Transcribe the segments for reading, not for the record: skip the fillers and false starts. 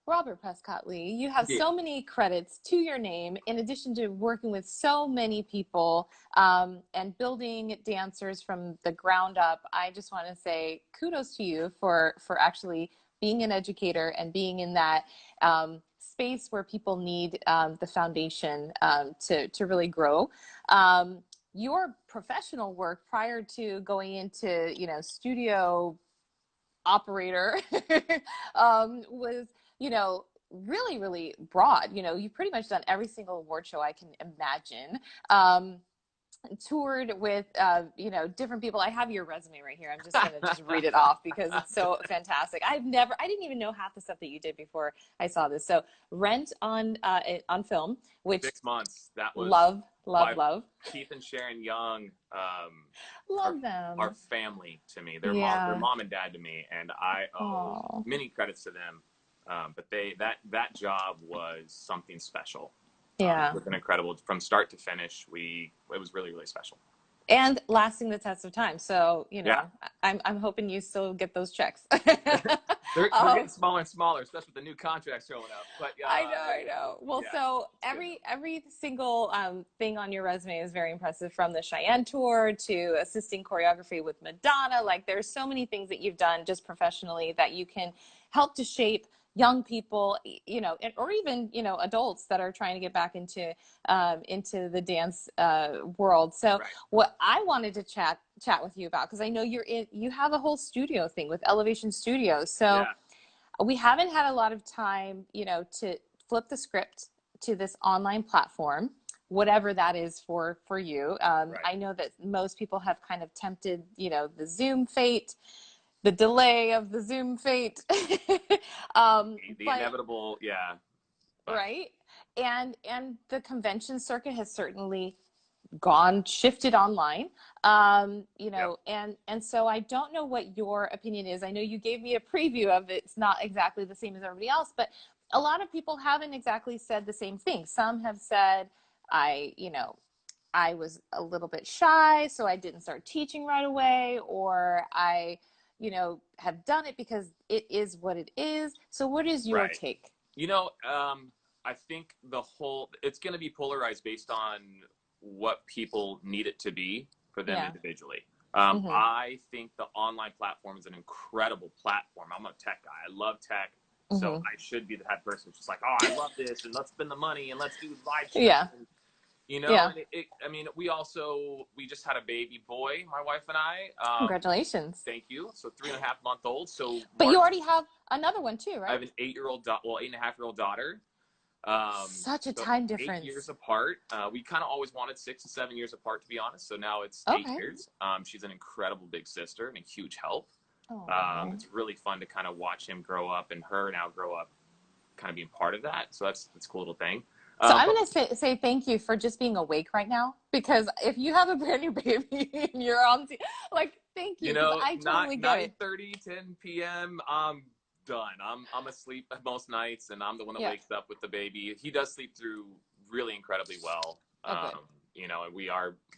Robert Prescottlee, you have Yeah. so many credits to your name, in addition to working with so many people and building dancers from the ground up. I just want to say kudos to you for actually being an educator and being in that space where people need the foundation to really grow. Your professional work prior to going into, studio operator was, really, really broad. You've pretty much done every single award show I can imagine. Toured with, different people. I have your resume right here. I'm just going to just read it off because it's so fantastic. I didn't even know half the stuff that you did before I saw this. So Rent on film, which 6 months. That was love. Keith and Sharon Young, Love them. our family to me. Their Yeah. mom and dad to me, and I owe Aw. many credits to them. But that job was something special. Yeah. It was an incredible from start to finish. It was really, really special. And lasting the test of time. So, Yeah. I'm hoping you still get those checks. They're getting smaller and smaller, especially with the new contracts showing up. But I know. Well, yeah, so every single thing on your resume is very impressive, from the Cheyenne tour to assisting choreography with Madonna. Like, there's so many things that you've done just professionally that you can help to shape young people, or even, adults that are trying to get back into the dance world. So right. what I wanted to chat with you about, because I know you have a whole studio thing with Elevation Studios. So we haven't had a lot of time, to flip the script to this online platform, whatever that is for you. Right. I know that most people have kind of tempted, the Zoom fate, the delay of the Zoom fate. The inevitable, yeah. But, right. And the convention circuit has certainly shifted online, and so I don't know what your opinion is. I know you gave me a preview of it. It's not exactly the same as everybody else, but a lot of people haven't exactly said the same thing. Some have said, I was a little bit shy, so I didn't start teaching right away, or I have done it because it is what it is. So what is your take? I think it's going to be polarized based on what people need it to be for them individually. I think the online platform is an incredible platform. I'm a tech guy. I love tech. So I should be the type of person who's just like, oh, I love this, and let's spend the money, and let's do live streams. Yeah. And we just had a baby boy, my wife and I. Congratulations. Thank you. So 3.5-month-old. So, but you already have another one too, right? I have an 8.5-year-old daughter. Such a time difference. 8 years apart. We kind of always wanted 6 to 7 years apart, to be honest. So now it's 8 years. She's an incredible big sister and a huge help. It's really fun to kind of watch him grow up and her now grow up, kind of being part of that. So that's a cool little thing. So I'm going to say thank you for just being awake right now, because if you have a brand new baby and you're on, thank you. I totally get it. 9:30, 10 p.m. I'm done. I'm asleep most nights, and I'm the one that wakes up with the baby. He does sleep through really incredibly well. And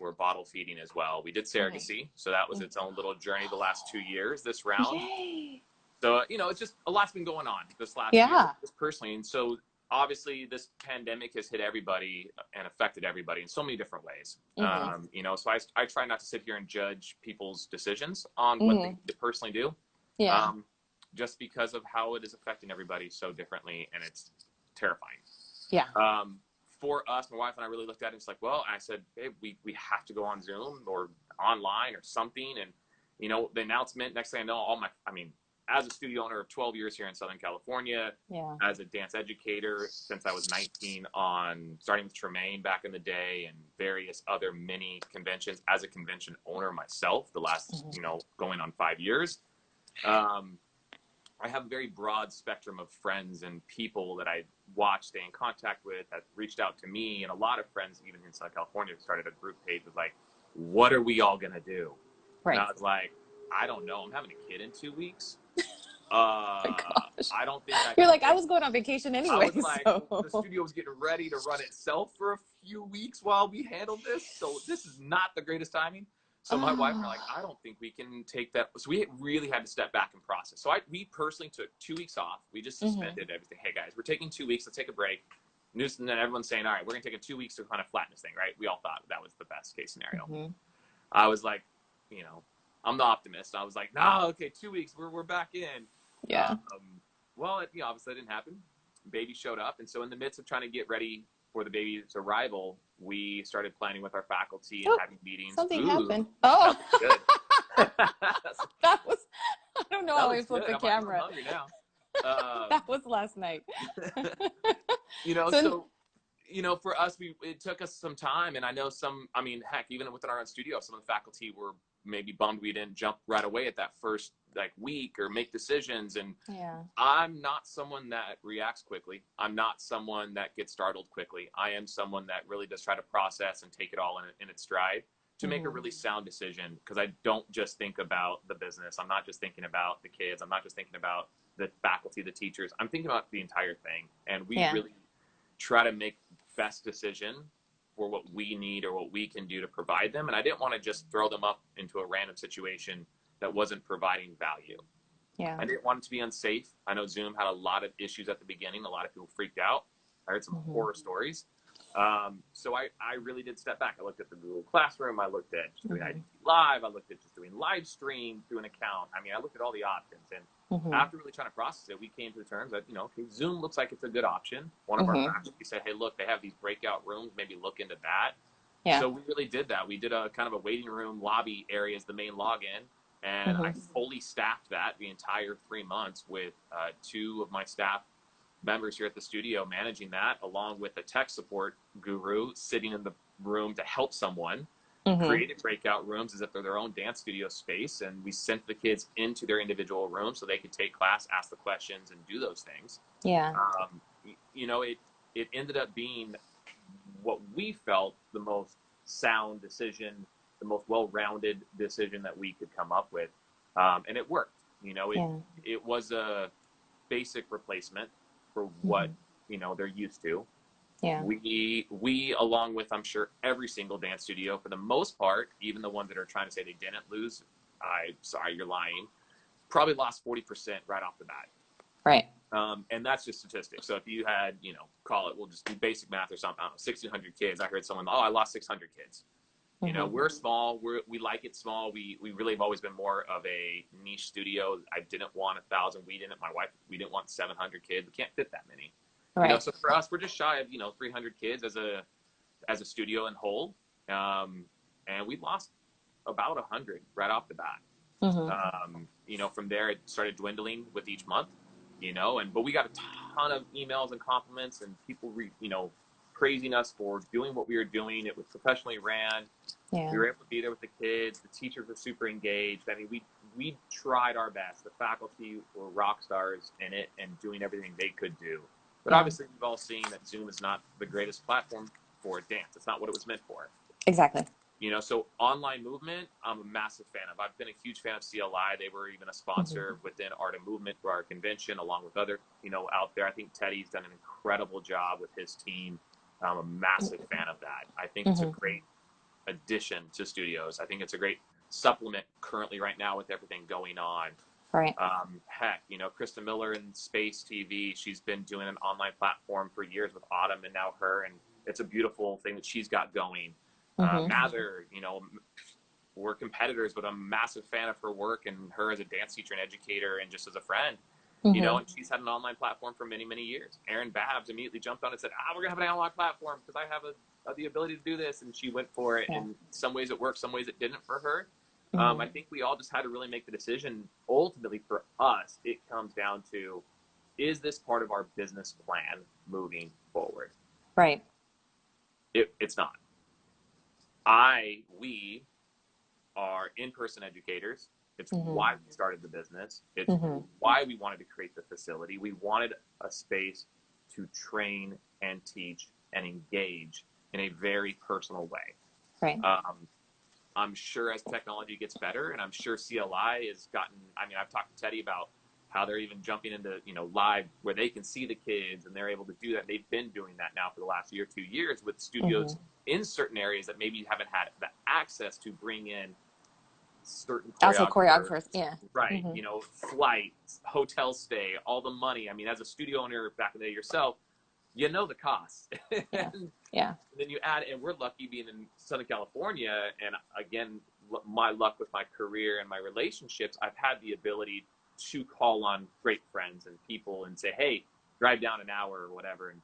we're bottle feeding as well. We did surrogacy, so that was its own little journey the last 2 years. This round, Yay. So it's just a lot's been going on this last year, just personally, and so. Obviously, this pandemic has hit everybody and affected everybody in so many different ways. So I try not to sit here and judge people's decisions on what they personally do, just because of how it is affecting everybody so differently, and it's terrifying. Yeah. For us, my wife and I really looked at it. It's like, well, I said, babe, we have to go on Zoom or online or something, and the announcement. Next thing I know, as a studio owner of 12 years here in Southern California, as a dance educator since I was 19, starting with Tremaine back in the day and various other mini conventions, as a convention owner myself, the last, going on 5 years. I have a very broad spectrum of friends and people that I watch, stay in contact with, that reached out to me, and a lot of friends, even in Southern California, started a group page with like, what are we all going to do? Right. And I was like, I don't know. I'm having a kid in 2 weeks. I don't think You're like, I was going on vacation anyway. I was like, the studio was getting ready to run itself for a few weeks while we handled this. So this is not the greatest timing. So my wife and I are like, I don't think we can take that. So we really had to step back and process. So we personally took 2 weeks off. We just suspended everything. Hey guys, we're taking 2 weeks. Let's take a break. And then everyone's saying, all right, we're going to take 2 weeks to kind of flatten this thing, right? We all thought that was the best case scenario. I was like, you know, I'm the optimist. I was like, no, okay, 2 weeks. We're back in. Yeah. Well, obviously that didn't happen. Baby showed up. And so in the midst of trying to get ready for the baby's arrival, we started planning with our faculty and having meetings. Something happened. Oh, good. That was, I don't know how I flipped the camera. I'm hungry now. That was last night. For us, it took us some time. And I know heck, even within our own studio, some of the faculty were maybe bummed we didn't jump right away at that first week or make decisions. And I'm not someone that reacts quickly. I'm not someone that gets startled quickly. I am someone that really does try to process and take it all in its stride to make a really sound decision, because I don't just think about the business. I'm not just thinking about the kids. I'm not just thinking about the faculty, the teachers. I'm thinking about the entire thing. And we really try to make the best decision for what we need or what we can do to provide them. And I didn't want to just throw them up into a random situation that wasn't providing value. Yeah. I didn't want it to be unsafe. I know Zoom had a lot of issues at the beginning. A lot of people freaked out. I heard some horror stories. So I really did step back. I looked at the Google Classroom. I looked at just doing IGTV Live. I looked at just doing live stream through an account. I mean, I looked at all the options. And after really trying to process it, we came to the terms that, okay, Zoom looks like it's a good option. One of our faculty said, hey, look, they have these breakout rooms. Maybe look into that. Yeah. So we really did that. We did a kind of a waiting room lobby area as the main login. And I fully staffed that the entire 3 months with 2 of my staff members here at the studio managing that, along with a tech support guru sitting in the room to help someone. Created breakout rooms as if they're their own dance studio space. And we sent the kids into their individual rooms so they could take class, ask the questions, and do those things. Yeah. It ended up being what we felt the most sound decision, the most well-rounded decision that we could come up with. And it worked. It was a basic replacement for what, they're used to. Yeah. We, along with, I'm sure, every single dance studio, for the most part, even the ones that are trying to say they didn't lose, sorry, you're lying, probably lost 40% right off the bat. Right. And that's just statistics. So if you had, call it, we'll just do basic math or something, I don't know, 1,600 kids. I heard someone, I lost 600 kids. We're small. We like it small. We really have always been more of a niche studio. I didn't want 1,000. My wife, we didn't want 700 kids. We can't fit that many. Right. So for us, we're just shy of 300 kids as a studio in whole, and we lost about 100 right off the bat. From there it started dwindling with each month, but we got a ton of emails and compliments and people praising us for doing what we were doing. It was professionally ran. Yeah. We were able to be there with the kids. The teachers were super engaged. I mean, we tried our best. The faculty were rock stars in it and doing everything they could do. But obviously, we've all seen that Zoom is not the greatest platform for dance. It's not what it was meant for. Exactly. So online movement, I'm a massive fan of. I've been a huge fan of CLI. They were even a sponsor within Art of Movement for our convention, along with other, out there. I think Teddy's done an incredible job with his team. I'm a massive fan of that. I think it's a great addition to studios. I think it's a great supplement currently right now with everything going on. Right. Heck, Krista Miller in Space TV, she's been doing an online platform for years with Autumn and now her, and it's a beautiful thing that she's got going. Mather, we're competitors, but I'm a massive fan of her work and her as a dance teacher and educator and just as a friend. And she's had an online platform for many, many years. Erin Babs immediately jumped on and said, we're going to have an online platform because I have the ability to do this. And she went for it. Yeah. And some ways it worked, some ways it didn't for her. I think we all just had to really make the decision. Ultimately, for us, it comes down to, is this part of our business plan moving forward? Right. It's not. We are in-person educators. It's why we started the business. It's why we wanted to create the facility. We wanted a space to train and teach and engage in a very personal way. Right. I'm sure as technology gets better, and I'm sure CLI has gotten, I've talked to Teddy about how they're even jumping into, live where they can see the kids and they're able to do that. They've been doing that now for the last year, 2 years with studios in certain areas that maybe haven't had the access to bring in certain Also choreographers. choreographers, yeah. Right. You know, flights, hotel stay, all the money. I mean, as a studio owner back in the day yourself, you know the cost. And then you add, and we're lucky being in Southern California. And again, my luck with my career and my relationships, I've had the ability to call on great friends and people and say, hey, drive down an hour or whatever and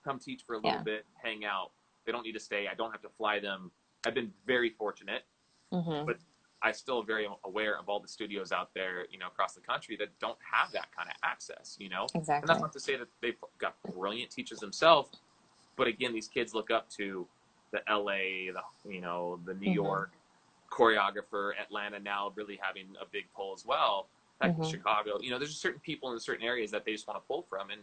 come teach for a little bit, hang out. They don't need to stay. I don't have to fly them. I've been very fortunate, but I still very aware of all the studios out there, you know, across the country that don't have that kind of access, you know? Exactly. And that's not to say that they've got brilliant teachers themselves, but again, these kids look up to the LA, the, you know, the New York choreographer, Atlanta now really having a big pull as well. Heck, Chicago, you know, there's certain people in certain areas that they just want to pull from, and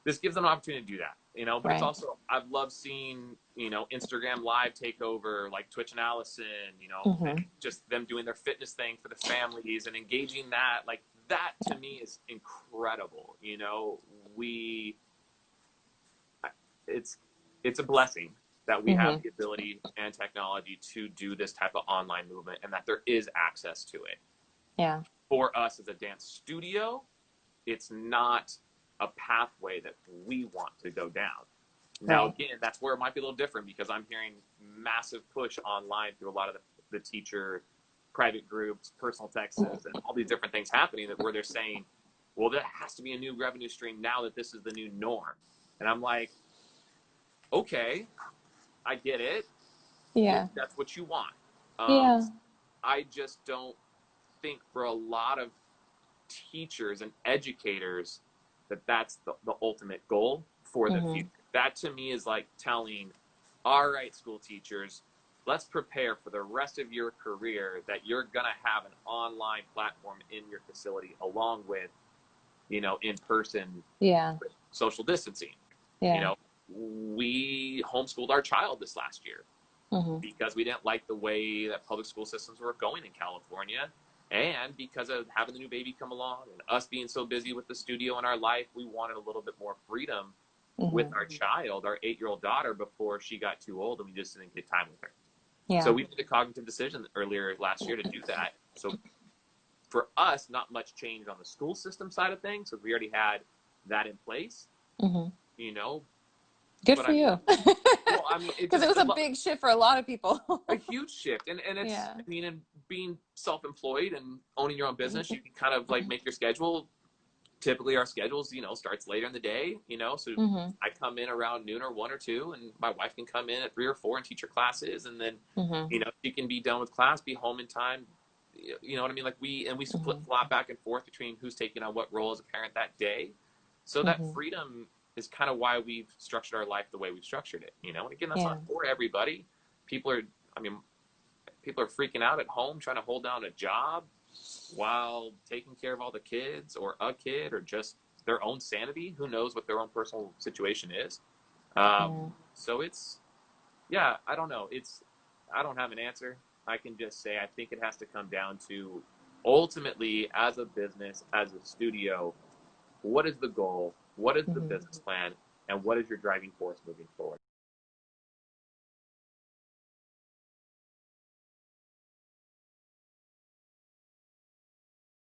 this gives them an opportunity to do that, you know. But it's also, I've loved seeing, you know, Instagram live take over, like Twitch and Allison, you know, and just them doing their fitness thing for the families and engaging that. Like, that to me is incredible. You know, it's a blessing that we have the ability and technology to do this type of online movement, and that there is access to it. Yeah. For us as a dance studio, it's not a pathway that we want to go down. Now, again, that's where it might be a little different, because I'm hearing massive push online through a lot of the teacher private groups, personal texts, and all these different things happening, that where they're saying, well, there has to be a new revenue stream now that this is the new norm. And I'm like, okay, I get it. Yeah. If that's what you want. I just don't think for a lot of teachers and educators that that's the ultimate goal for the future. That to me is like telling, all right, school teachers, let's prepare for the rest of your career that you're going to have an online platform in your facility, along with, you know, in person social distancing. You know, we homeschooled our child this last year because we didn't like the way that public school systems were going in California. And because of having the new baby come along and us being so busy with the studio in our life, we wanted a little bit more freedom with our child, our 8-year-old daughter, before she got too old and we just didn't get time with her. So we made a cognitive decision earlier last year to do that. So for us, not much change on the school system side of things, because we already had that in place, you know. Good for you. Well, I mean, because it was a big shift for a lot of people. A huge shift. And it's, I mean, and being self-employed and owning your own business, you can kind of like make your schedule. Typically our schedules, you know, starts later in the day, you know, so I come in around noon or 1 or 2, and my wife can come in at 3 or 4 and teach her classes. And then, you know, she can be done with class, be home in time. You know what I mean? Like we flip-flop back and forth between who's taking on what role as a parent that day. So that freedom is kind of why we've structured our life the way we've structured it, you know. And again, that's not for everybody. People are freaking out at home trying to hold down a job while taking care of all the kids, or a kid, or just their own sanity. Who knows what their own personal situation is. So it's, I don't know. I don't have an answer. I can just say, I think it has to come down to, ultimately, as a business, as a studio, what is the goal? What is the business plan? And what is your driving force moving forward?